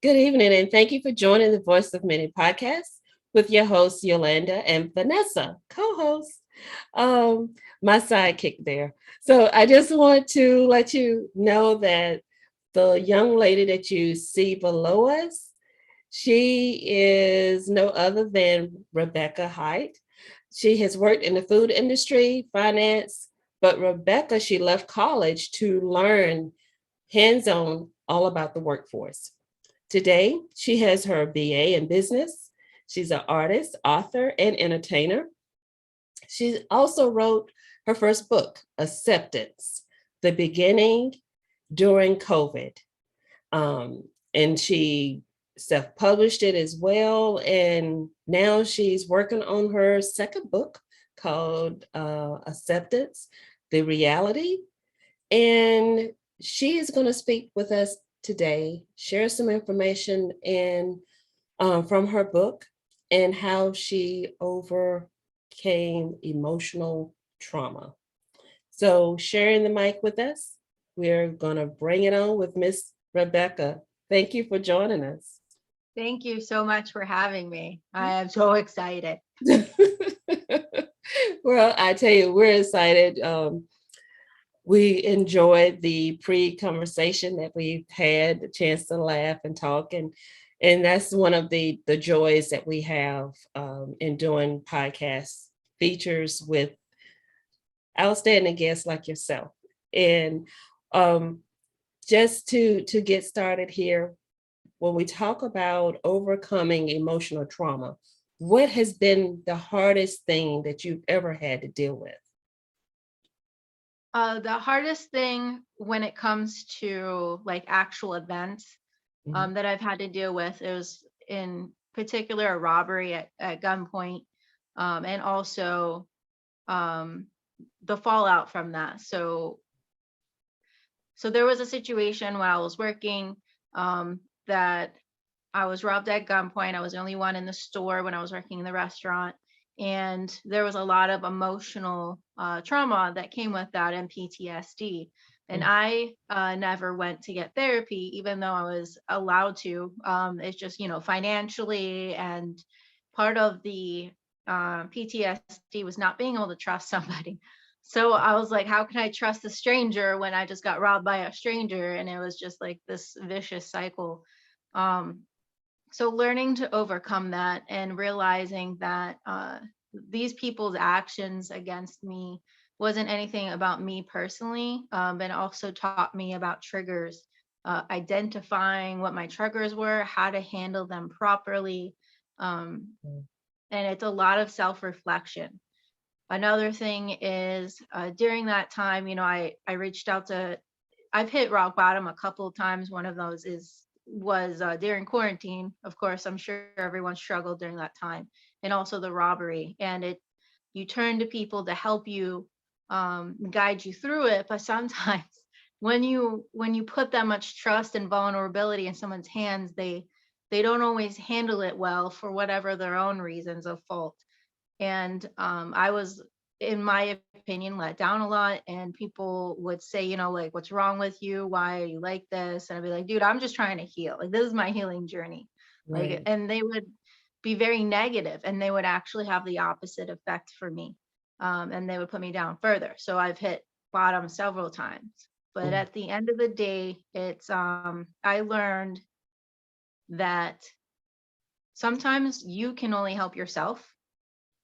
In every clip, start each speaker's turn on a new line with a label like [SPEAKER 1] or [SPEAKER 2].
[SPEAKER 1] Good evening, and thank you for joining the Voice of Many podcast with your hosts, Yolanda and Vanessa, co host, my sidekick there. So I just want to let you know that the young lady that you see below us, she is no other than Rebecca Heidt. She has worked in the food industry, finance, but Rebecca, she left college to learn hands on all about the workforce. Today, she has her BA in business. She's an artist, author, and entertainer. She also wrote her first book, Acceptance, The Beginning During COVID. And she self published it as well. And now she's working on her second book called Acceptance, The Reality. And she is going to speak with us today, share some information from her book and how she overcame emotional trauma. So, sharing the mic with us, we're going to bring it on with Miss Rebecca. Thank you for joining us.
[SPEAKER 2] Thank you so much for having me. I am so excited.
[SPEAKER 1] Well, I tell you, we're excited. We enjoyed the pre-conversation that we've had, the chance to laugh and talk, and that's one of the joys that we have in doing podcast features with outstanding guests like yourself. And um, just to get started here, when we talk about overcoming emotional trauma, what has been the hardest thing that you've ever had to deal with?
[SPEAKER 2] The hardest thing when it comes to like actual events
[SPEAKER 1] Mhm.
[SPEAKER 2] that I've had to deal with is in particular a robbery at gunpoint, and also um, the fallout from that. So there was a situation when I was working that I was robbed at gunpoint. I was the only one in the store when I was working in the restaurant. And there was a lot of emotional trauma that came with that and PTSD. And
[SPEAKER 1] Mm.
[SPEAKER 2] I never went to get therapy, even though I was allowed to. It's just, financially, and part of the PTSD was not being able to trust somebody. So I was like, how can I trust a stranger when I just got robbed by a stranger? And it was just like this vicious cycle. Um, so learning to overcome that and realizing that these people's actions against me wasn't anything about me personally, but also taught me about triggers, identifying what my triggers were, how to handle them properly. um,
[SPEAKER 1] Mm.
[SPEAKER 2] and it's a lot of self-reflection. Another thing is during that time, I reached out to, I've hit rock bottom a couple of times. One of those was during quarantine. Of course, I'm sure everyone struggled during that time, and also the robbery. And you turn to people to help you, guide you through it. But sometimes when you put that much trust and vulnerability in someone's hands, they don't always handle it well for whatever their own reasons of fault. And I was, in my opinion, let down a lot. And people would say, like, what's wrong with you? Why are you like this? And I'd be like, dude, I'm just trying to heal. Like, this is my healing journey. Like,
[SPEAKER 1] Right.
[SPEAKER 2] and they would be very negative, and they would actually have the opposite effect for me. And they would put me down further. So I've hit bottom several times. But
[SPEAKER 1] Mm.
[SPEAKER 2] at the end of the day, I learned that sometimes you can only help yourself.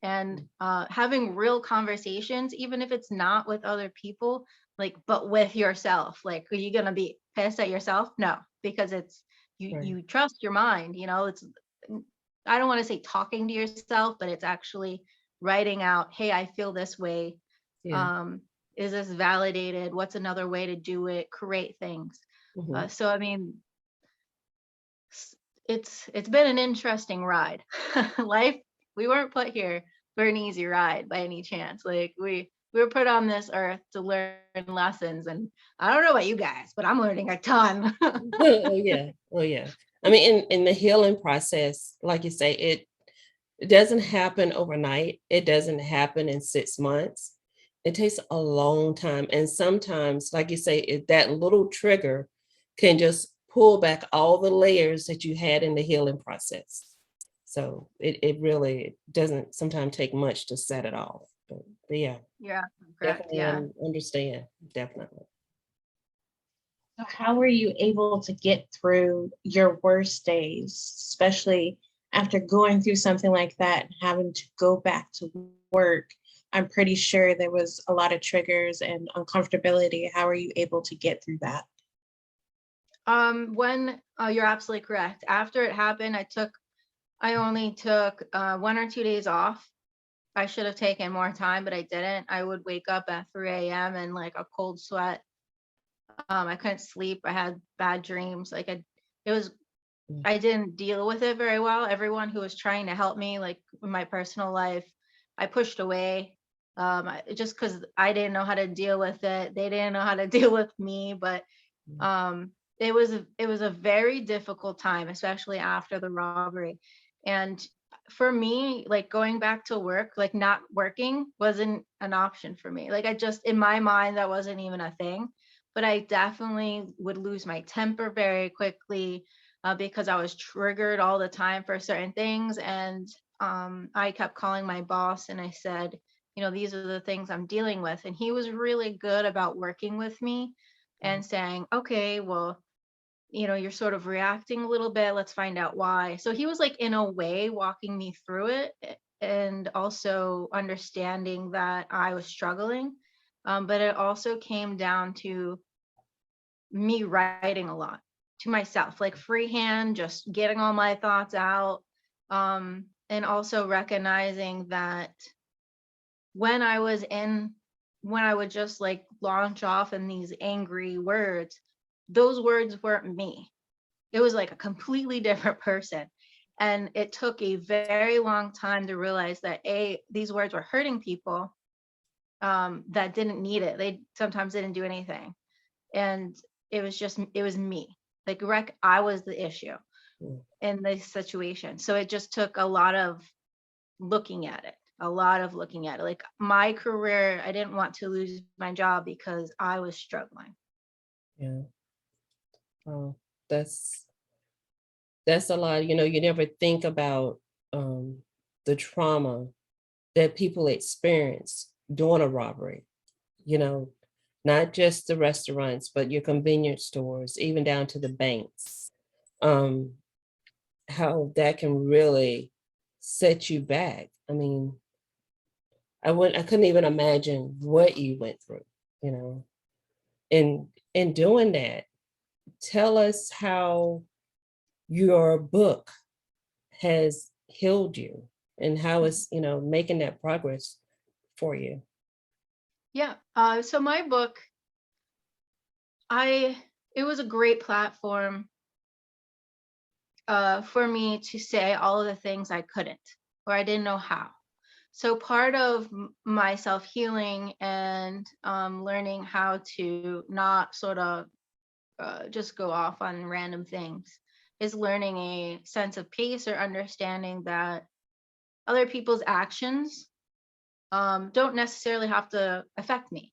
[SPEAKER 2] And having real conversations, even if it's not with other people, like, but with yourself. Like, are you gonna be pissed at yourself? No, because it's
[SPEAKER 1] Right.
[SPEAKER 2] you trust your mind. It's, I don't want to say talking to yourself, but it's actually writing out, hey, I feel this way.
[SPEAKER 1] Yeah.
[SPEAKER 2] um is this validated? What's another way to do it? Create things.
[SPEAKER 1] Mhm.
[SPEAKER 2] So I mean, it's been an interesting ride. Life, we weren't put here for an easy ride by any chance. Like, we were put on this earth to learn lessons, and I don't know about you guys, but I'm learning a ton.
[SPEAKER 1] Oh yeah. Oh yeah. I mean, in the healing process, like you say, it doesn't happen overnight. It doesn't happen in 6 months. It takes a long time. And sometimes, like you say, that little trigger can just pull back all the layers that you had in the healing process. So it really doesn't sometimes take much to set it off. But yeah,
[SPEAKER 2] Yeah, correct.
[SPEAKER 1] definitely
[SPEAKER 2] Yeah.
[SPEAKER 1] understand. Definitely.
[SPEAKER 3] So how were you able to get through your worst days, especially after going through something like that and having to go back to work? I'm pretty sure there was a lot of triggers and uncomfortability. How are you able to get through that?
[SPEAKER 2] When you're absolutely correct. After it happened, I only took 1 or 2 days off. I should have taken more time, but I didn't. I would wake up at 3 a.m. in like a cold sweat. I couldn't sleep. I had bad dreams. It was,
[SPEAKER 1] Mm.
[SPEAKER 2] I didn't deal with it very well. Everyone who was trying to help me, like in my personal life, I pushed away. Just because I didn't know how to deal with it. They didn't know how to deal with me. But
[SPEAKER 1] Mm.
[SPEAKER 2] it was a very difficult time, especially after the robbery. And for me, like going back to work, like not working wasn't an option for me. Like I just, in my mind, that wasn't even a thing. But I definitely would lose my temper very quickly, because I was triggered all the time for certain things. And I kept calling my boss and I said, these are the things I'm dealing with. And he was really good about working with me and saying, okay, well, you're sort of reacting a little bit. Let's find out why. So he was like, in a way, walking me through it, and also understanding that I was struggling. But it also came down to me writing a lot to myself, like freehand, just getting all my thoughts out. And also recognizing that when I was in, when I would just like launch off in these angry words, those words weren't me. It was like a completely different person. And it took a very long time to realize that these words were hurting people that didn't need it. They sometimes didn't do anything. And it was me. Like I was the issue
[SPEAKER 1] Mm.
[SPEAKER 2] in this situation. So it just took a lot of looking at it, a lot of looking at it. Like my career, I didn't want to lose my job because I was struggling.
[SPEAKER 1] Yeah. Oh, that's a lot. You never think about um, the trauma that people experience during a robbery. You know, not just the restaurants, but your convenience stores, even down to the banks. Um, how that can really set you back. I mean, I couldn't even imagine what you went through, you know. In doing that, tell us how your book has healed you and how it's, making that progress for you.
[SPEAKER 2] Yeah. So my book, it was a great platform for me to say all of the things I couldn't, or I didn't know how. So part of my self healing and learning how to not sort of just go off on random things is learning a sense of peace, or understanding that other people's actions don't necessarily have to affect me.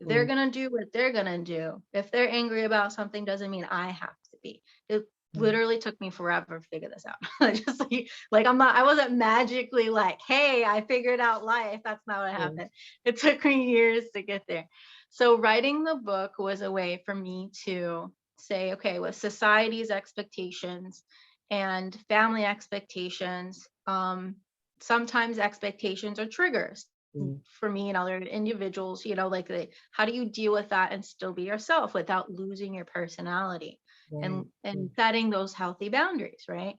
[SPEAKER 2] They're
[SPEAKER 1] Mm.
[SPEAKER 2] gonna do what they're gonna do. If they're angry about something, doesn't mean I have to be. It
[SPEAKER 1] Mm.
[SPEAKER 2] literally took me forever to figure this out. Just like I wasn't magically like, hey, I figured out life. That's not what
[SPEAKER 1] Mm.
[SPEAKER 2] happened. It took me years to get there. So writing the book was a way for me to say, okay, with society's expectations and family expectations, sometimes expectations are triggers
[SPEAKER 1] Mm.
[SPEAKER 2] for me and other individuals, like how do you deal with that and still be yourself without losing your personality,
[SPEAKER 1] Right.
[SPEAKER 2] and setting those healthy boundaries, right?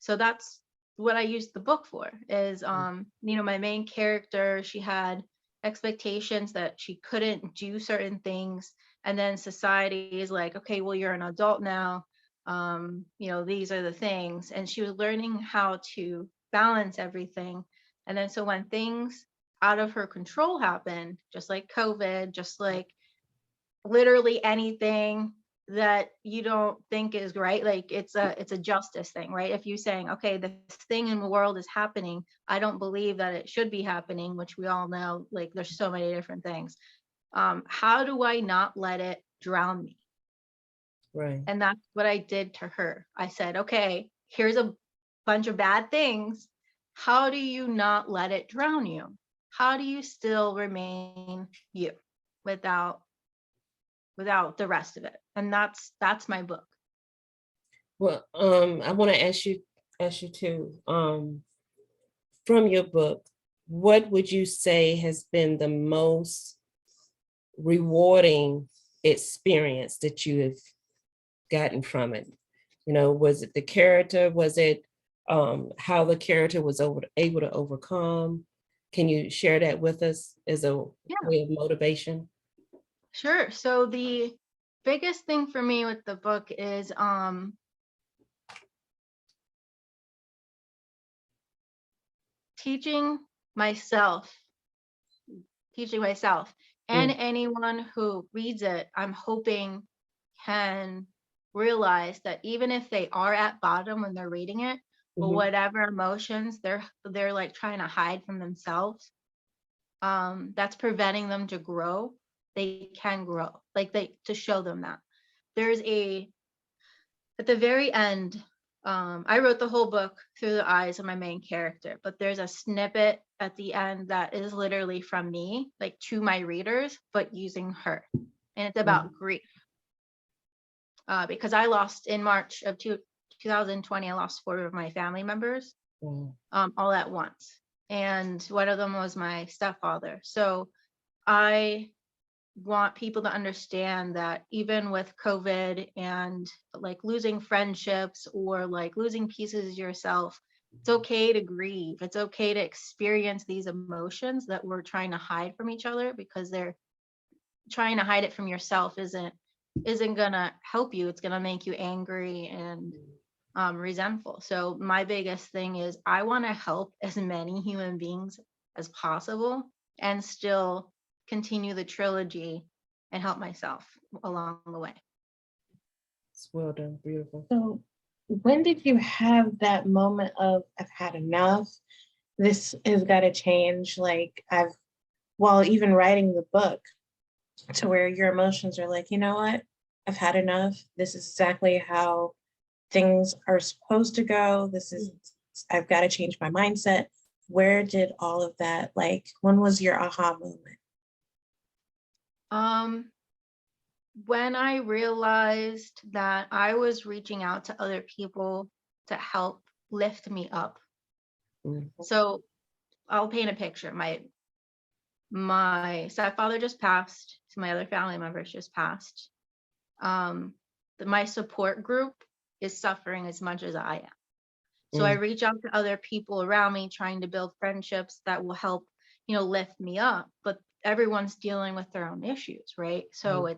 [SPEAKER 2] So that's what I used the book for, is
[SPEAKER 1] Mm.
[SPEAKER 2] my main character, she had expectations that she couldn't do certain things, and then society is like, okay, well, you're an adult now, these are the things, and she was learning how to balance everything. And then so when things out of her control happen, just like COVID, just like literally anything that you don't think is right, like it's a justice thing, right? If you're saying, okay, this thing in the world is happening, I don't believe that it should be happening, which we all know, like there's so many different things. How do I not let it drown me?
[SPEAKER 1] Right.
[SPEAKER 2] And that's what I did to her. I said, okay, here's a bunch of bad things. How do you not let it drown you? How do you still remain you without the rest of it? And that's my book.
[SPEAKER 1] Well, I want to ask you too, from your book, what would you say has been the most rewarding experience that you have gotten from it? You know, was it the character? Was it how the character was able to overcome? Can you share that with us as a
[SPEAKER 2] Yeah,
[SPEAKER 1] way of motivation?
[SPEAKER 2] sure. So the biggest thing for me with the book is teaching myself and
[SPEAKER 1] Mm,
[SPEAKER 2] anyone who reads it, I'm hoping can realize that even if they are at bottom when they're reading it, or
[SPEAKER 1] mhm,
[SPEAKER 2] whatever emotions they're like trying to hide from themselves, that's preventing them to grow, they can grow. Like they to show them that. There's a At the very end, I wrote the whole book through the eyes of my main character, but there's a snippet at the end that is literally from me, like to my readers, but using her. And it's
[SPEAKER 1] mhm,
[SPEAKER 2] about grief. Because I lost in March of 2020, I lost 4 of my family members
[SPEAKER 1] mhm,
[SPEAKER 2] all at once. And one of them was my stepfather. So I want people to understand that even with COVID and like losing friendships or like losing pieces of yourself, it's okay to grieve. It's okay to experience these emotions that we're trying to hide from each other, because they're trying to hide it from yourself isn't gonna help you. It's gonna make you angry and resentful. So my biggest thing is I want to help as many human beings as possible and still continue the trilogy and help myself along the way.
[SPEAKER 1] it's well done, beautiful.
[SPEAKER 3] So, when did you have that moment of I've had enough? This has got to change. Like while even writing the book, to where your emotions are like, you know what? I've had enough. This is exactly how things are supposed to go. I've got to change my mindset. Where did all of that, like, when was your aha moment?
[SPEAKER 2] Um, when I realized that I was reaching out to other people to help lift me up.
[SPEAKER 1] Mm,
[SPEAKER 2] So I'll paint a picture. My stepfather just passed, so my other family members just passed. My support group is suffering as much as I am. So I
[SPEAKER 1] mm,
[SPEAKER 2] reach out to other people around me, trying to build friendships that will help, lift me up. But everyone's dealing with their own issues, right? So
[SPEAKER 1] mm,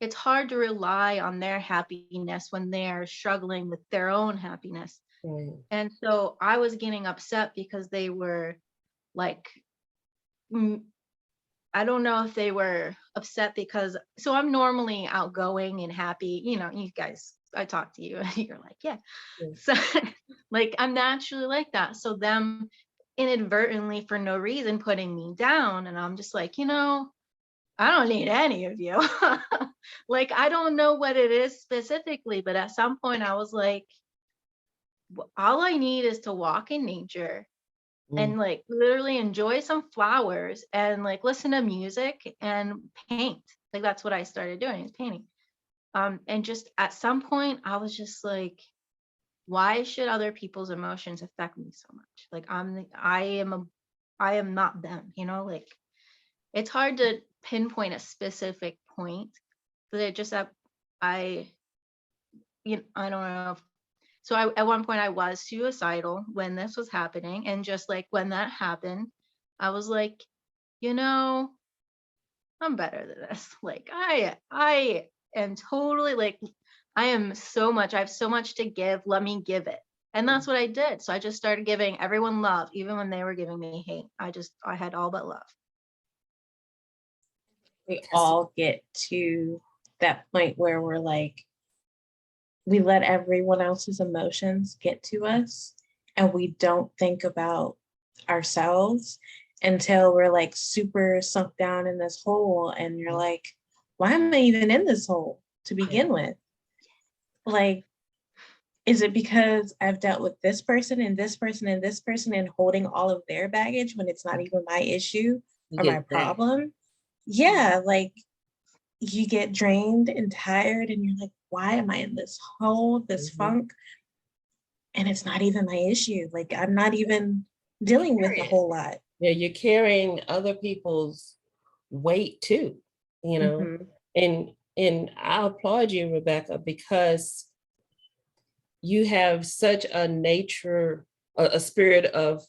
[SPEAKER 2] it's hard to rely on their happiness when they're struggling with their own happiness.
[SPEAKER 1] right.
[SPEAKER 2] And so I was getting upset because they were like, I don't know if they were upset because, so I'm normally outgoing and happy. You guys, I talk to you and you're like, yeah.
[SPEAKER 1] Yeah.
[SPEAKER 2] So like I'm naturally like that. So them inadvertently for no reason putting me down, and I'm just like, I don't need any of you. Like I don't know what it is specifically, but at some point I was like, all I need is to walk in nature
[SPEAKER 1] Mm,
[SPEAKER 2] and like literally enjoy some flowers and like listen to music and paint. Like that's what I started doing, is painting. And just at some point I was just like, why should other people's emotions affect me so much? Like I am not them, like it's hard to pinpoint a specific point, but it just I I don't know. So at one point I was suicidal when this was happening, and just like when that happened, I was like, you know, I'm better than this. Like I am totally like I have so much to give. Let me give it. And that's what I did. So I just started giving everyone love, even when they were giving me hate. I had all but love.
[SPEAKER 3] We
[SPEAKER 1] that's-
[SPEAKER 3] all get to that point where we're like, we let everyone else's emotions get to us and we don't think about ourselves until we're like super sunk down in this hole and you're like, why am I even in this hole to begin with? Like, is it because I've dealt with this person and this person and this person and holding all of their baggage when it's not even my issue or my
[SPEAKER 1] Exactly.
[SPEAKER 3] problem? Yeah, like you get drained and tired and you're like, why am I in this hole, this
[SPEAKER 1] Mhm.
[SPEAKER 3] funk? And it's not even my issue. Like I'm not even dealing with a
[SPEAKER 1] Period.
[SPEAKER 3] whole lot.
[SPEAKER 1] Yeah, you're carrying other people's weight too, you know.
[SPEAKER 3] Mhm.
[SPEAKER 1] And I applaud you, Rebecca, because you have such a nature, a spirit of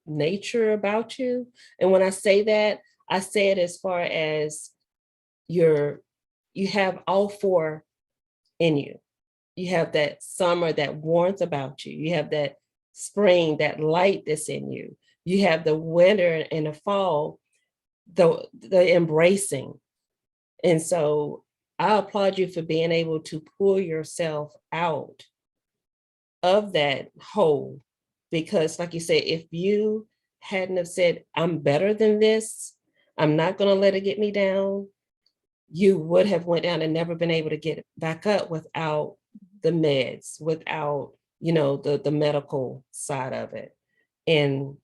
[SPEAKER 1] nature about you. And when I say that, I say it as far as you're you have all four in you. You have that summer, that warmth about you. You have that spring, that light that's in you. You have the winter and the fall, the embracing. And so I applaud you for being able to pull yourself out of that hole. Because like you said, if you hadn't have said, I'm better than this, I'm not going to let it get me down, you would have went down and never been able to get back up without the meds, without, the medical side of it. And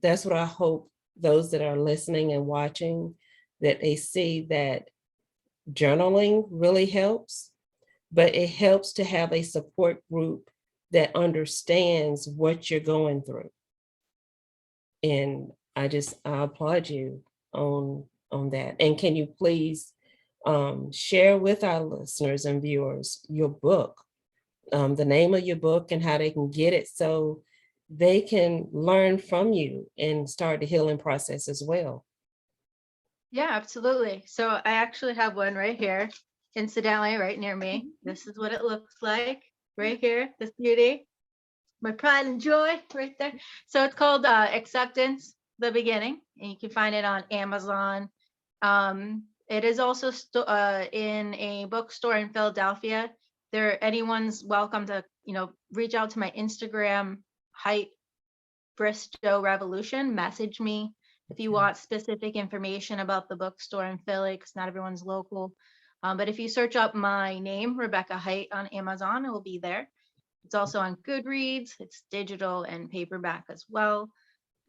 [SPEAKER 1] that's what I hope those that are listening and watching, that they see that journaling really helps, but it helps to have a support group that understands what you're going through. And I applaud you on that. And can you please share with our listeners and viewers your book, the name of your book and how they can get it so they can learn from you and start the healing process as well.
[SPEAKER 2] Yeah, absolutely. So I actually have one right here, incidentally, right near me. This is what it looks like right here, this beauty. My pride and joy right there. So it's called Acceptance, the Beginning, and you can find it on Amazon. It is also in a bookstore in Philadelphia. Anyone's welcome to, reach out to my Instagram, Height Bristow Revolution. Message me if you want specific information about the bookstore in Philly, because not everyone's local. But if you search up my name, Rebecca Height, on Amazon, it will be there. It's also on Goodreads. It's digital and paperback as well.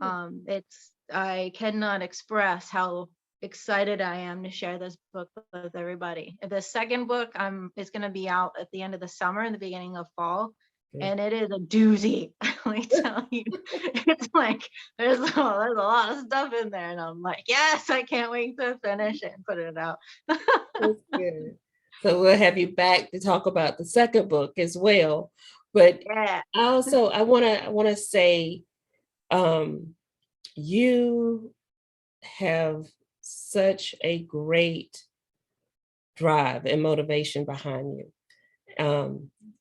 [SPEAKER 2] I cannot express how excited I am to share this book with everybody. The second book is going to be out at the end of the summer and the beginning of fall. And it is a doozy. Let me tell you, it's like there's a lot of stuff in there, and I'm like, yes, I can't wait to finish it and put it out.
[SPEAKER 1] That's good. So we'll have you back to talk about the second book as well. But
[SPEAKER 2] Yeah.
[SPEAKER 1] I want to say, you have such a great drive and motivation behind you.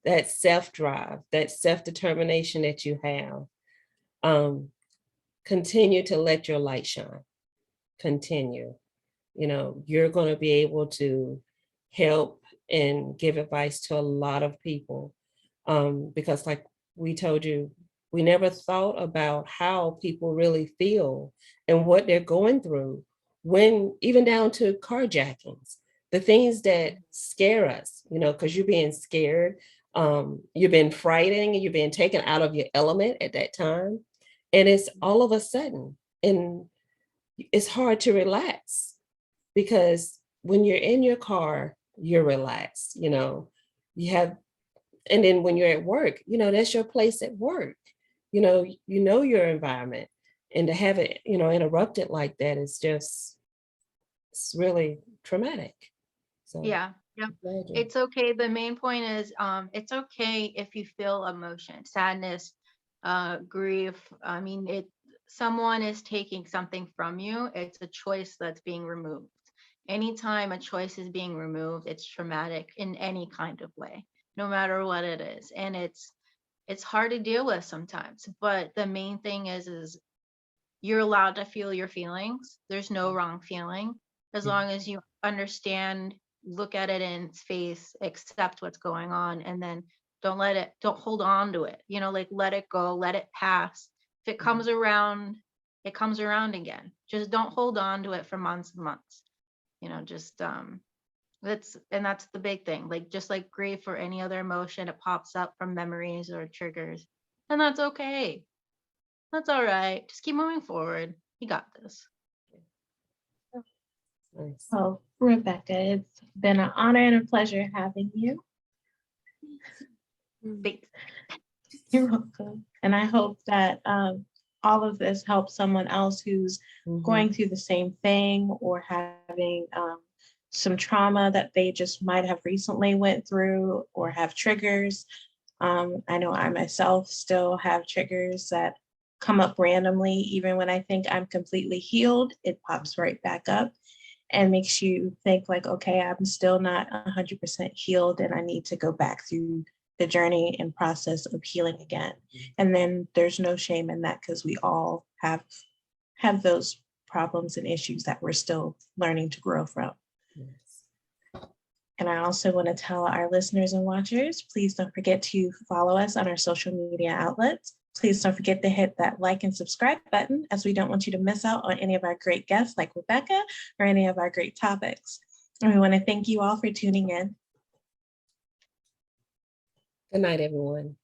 [SPEAKER 1] That self drive, that self determination that you have. Continue to let your light shine. Continue. You're going to be able to help and give advice to a lot of people, because like we told you, we never thought about how people really feel and what they're going through, when even down to carjackings, the things that scare us, because you're being scared, you're being frightened, you're being taken out of your element at that time, and it's all of a sudden, and it's hard to relax, because when you're in your car, you're relaxed, you have, and then when you're at work, that's your place at work, your environment, and to have it, interrupted like that is just, it's really traumatic. So
[SPEAKER 2] Yeah. Yep.
[SPEAKER 1] glad you.
[SPEAKER 2] It's okay. The main point is, it's okay if you feel emotion, sadness, grief. I mean, someone is taking something from you. It's a choice that's being removed. Anytime a choice is being removed, it's traumatic in any kind of way, no matter what it is. And it's hard to deal with sometimes. But the main thing is you're allowed to feel your feelings. There's no wrong feeling, as long as you understand, look at it in its face, accept what's going on, and then don't hold on to it. Like, let it go, let it pass. If it comes around, it comes around again. Just don't hold on to it for months and months. Just That's the big thing. Like just like grief or any other emotion, it pops up from memories or triggers. And that's okay. That's all right. Just keep moving forward. You got this.
[SPEAKER 1] Nice.
[SPEAKER 3] Well, Rebecca, it's been an honor and a pleasure having you.
[SPEAKER 2] Thanks.
[SPEAKER 3] You're welcome. And I hope that all of this helps someone else who's
[SPEAKER 1] Mhm.
[SPEAKER 3] going through the same thing or having some trauma that they just might have recently went through or have triggers. I know I myself still have triggers that come up randomly. Even when I think I'm completely healed, it pops right back up and makes you think like, okay, I'm still not 100% healed and I need to go back through the journey and process of healing again. And then there's no shame in that because we all have those problems and issues that we're still learning to grow from.
[SPEAKER 1] Yes.
[SPEAKER 3] And I also want to tell our listeners and watchers, please don't forget to follow us on our social media outlets. Please don't forget to hit that like and subscribe button, as we don't want you to miss out on any of our great guests like Rebecca or any of our great topics. And we want to thank you all for tuning in.
[SPEAKER 1] Good night, everyone.